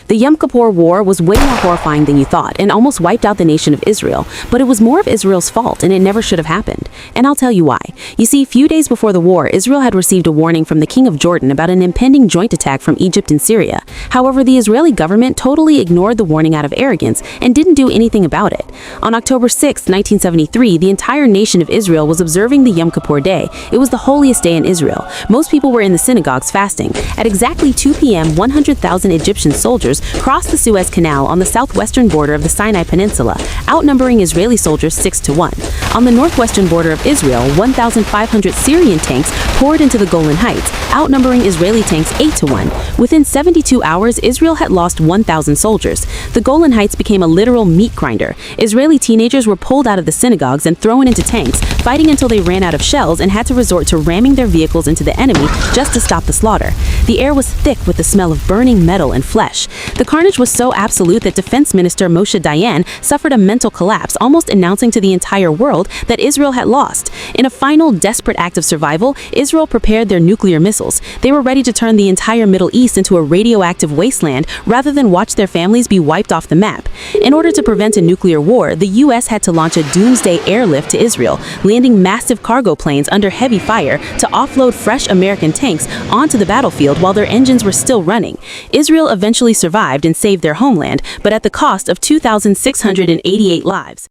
The Yom Kippur War was way more horrifying than you thought and almost wiped out the nation of Israel, but it was more of Israel's fault and it never should have happened. And I'll tell you why. You see, few days before the war, Israel had received a warning from the king of Jordan about an impending joint attack from Egypt and Syria. However, the Israeli government totally ignored the warning out of arrogance and didn't do anything about it. On October 6, 1973, the entire nation of Israel was observing the Yom Kippur Day. It was the holiest day in Israel. Most people were in the synagogues fasting. At exactly 2 p.m., 100,000 Egyptian soldiers crossed the Suez Canal on the southwestern border of the Sinai Peninsula, outnumbering Israeli soldiers 6-1. On the northwestern border of Israel, 1,500 Syrian tanks poured into the Golan Heights, outnumbering Israeli tanks 8-1. Within 72 hours, Israel had lost 1,000 soldiers. The Golan Heights became a literal meat grinder. Israeli teenagers were pulled out of the synagogues and thrown into tanks, fighting until they ran out of shells and had to resort to ramming their vehicles into the enemy just to stop the slaughter. The air was thick with the smell of burning metal and flesh. The carnage was so absolute that Defense Minister Moshe Dayan suffered a mental collapse, almost announcing to the entire world that Israel had lost. In a final, desperate act of survival, Israel prepared their nuclear missiles. They were ready to turn the entire Middle East into a radioactive wasteland rather than watch their families be wiped off the map. In order to prevent a nuclear war, the U.S. had to launch a doomsday airlift to Israel, landing massive cargo planes under heavy fire to offload fresh American tanks onto the battlefield while their engines were still running. Israel eventually survived and saved their homeland, but at the cost of 2,688 lives.